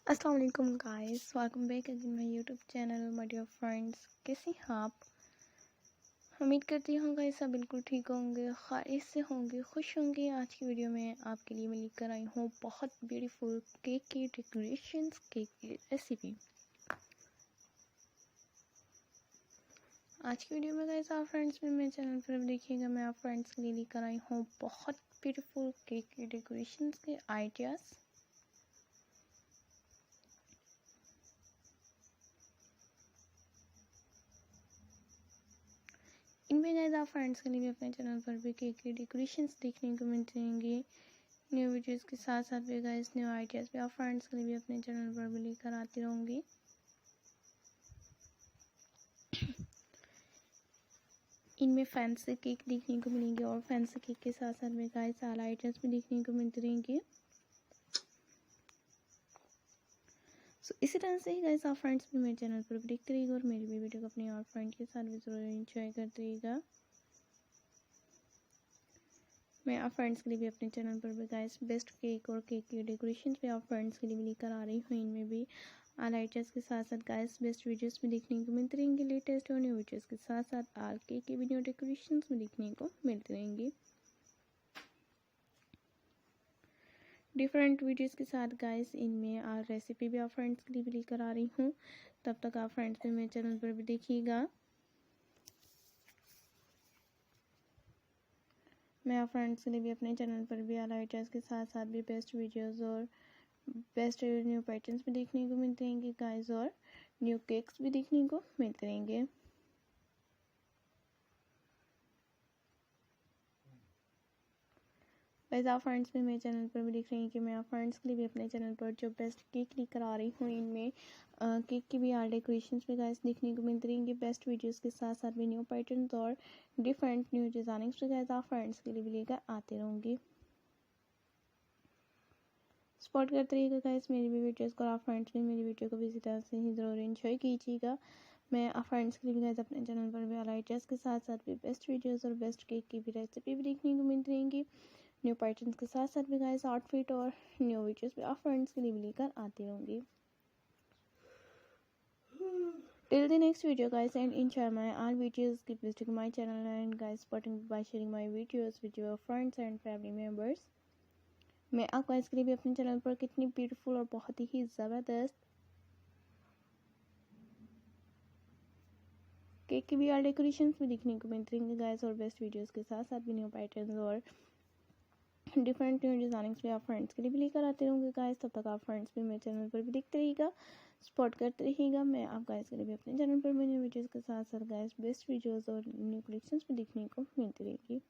अस्सलाम वालेकुम guys, welcome back again my YouTube channel my dear friends. कैसे हैं आप? उम्मीद करती हूँ गाइस सब बिल्कुल ठीक होंगे, खैरियत से होंगे, खुश होंगे। आज की वीडियो में आपके लिए मैं लेकर आई हूँ बहुत ब्यूटीफुल केक की डेकोरेशंस, केक की रेसिपी। आज की वीडियो में गाइस आप फ्रेंड्स में मेरे चैनल पर देखिएगा, मैं आप फ्रेंड्स के लिए लेकर आई हूँ बहुत ब्यूटीफुल केक की डेकोरेशंस के आइडियाज़। इनमें गाइस आप फ्रेंड्स के लिए भी अपने चैनल पर भी केक की डेकोरेशंस देखने को मिल जाएंगी। न्यू वीडियोस के साथ साथ भी गाइस न्यू आइडियाज़ भी आप फ्रेंड्स के लिए भी अपने चैनल पर भी लेकर आती रहूँगी। इनमें फैंसी केक देखने को मिलेंगे और फैंसी केक के साथ साथ में गाइस साल आइटम्स भी देखने को मिलते रहेंगे। इसी तरह से ही गाइस आप फ्रेंड्स भी मेरे चैनल पर भी देखते रहिएगा और मेरी भी वीडियो को अपने और फ्रेंड के साथ भी ज़रूर एंजॉय करते रहिएगा। मैं आप फ्रेंड्स के लिए भी अपने चैनल पर भी गाइस बेस्ट केक और केक की डेकोरेशन भी आप फ्रेंड्स के लिए भी लेकर आ रही हूँ। इनमें भी आइडियाज़ के साथ साथ गाइस बेस्ट वीडियोस भी देखने को मिलते रहेंगे। लेटेस्ट और न्यू वीडियोस के साथ साथ आल केक की वीडियो डेकोरेशन भी देखने को मिलते रहेंगे। डिफरेंट वीडियोस के साथ गाइस इनमें रेसिपी भी आप फ्रेंड्स के लिए भी लेकर आ रही हूँ। तब तक आप फ्रेंड्स भी मेरे चैनल पर भी देखिएगा। मैं आप फ्रेंड्स के लिए भी अपने चैनल पर भी आइडियाज़ के साथ साथ भी बेस्ट वीडियोस और बेस्ट न्यू पैटर्न्स भी देखने को मिलते रहेंगे गाइस और न्यू केक्स भी देखने को मिलते रहेंगे। वैसे आप फ्रेंड्स भी मेरे चैनल पर भी देख रहे हैं कि मैं आप फ्रेंड्स के लिए भी अपने चैनल पर जो बेस्ट केक लेकर आ रही हूँ। इनमें केक की भी डेकोरेशंस भी गाइस देखने को मिलती रहेंगी। बेस्ट वीडियोस के साथ साथ भी न्यू पैटर्न्स और डिफरेंट न्यू डिज़ाइनिंग्स भी गाइस आप फ्रेंड्स के लिए भी लेकर आते रहूँगी। सपोर्ट करते रहिएगा गाइस मेरी भी वीडियोस को। आप फ्रेंड्स भी मेरी वीडियो को भी इसी तरह से ही ज़रूर एंजॉय कीजिएगा। मैं आप फ्रेंड्स के लिए भी गाइस अपने चैनल पर भी आइडियाज़ के साथ साथ भी बेस्ट वीडियोस और बेस्ट केक की भी रेसिपी भी देखने को मिलती रहेंगी। न्यू पैटर्न्स के साथ साथ भी गाइस आउटफिट और न्यू वीडियोस भी आप फ्रेंड्स के लिए भी लेकर आती रहूँगी। Till the next video guys, and enjoy my all videos. Keep visiting my channel and guys supporting by sharing my videos with your friends and family members. मैं आप गाइस के लिए भी अपने चैनल पर कितनी ब्यूटीफुल और बहुत ही ज़बरदस्त केक की भी डेकोरेशंस भी देखने को मिलती रहेंगे गाइस और बेस्ट वीडियोस के साथ साथ भी न्यू पैटर्न्स और डिफरेंट न्यू डिज़ाइनिंग्स भी आप फ्रेंड्स के लिए भी लेकर आते रहूँगे गाइस। तब तक आप फ्रेंड्स भी मेरे चैनल पर भी देखते रहिएगा, सपोर्ट करते रहिएगा। मैं आप गाइस के लिए भी अपने चैनल पर न्यू वीडियोस के साथ साथ गाइस बेस्ट वीडियोस और न्यू कलेक्शंस भी देखने को मिलती रहेगी।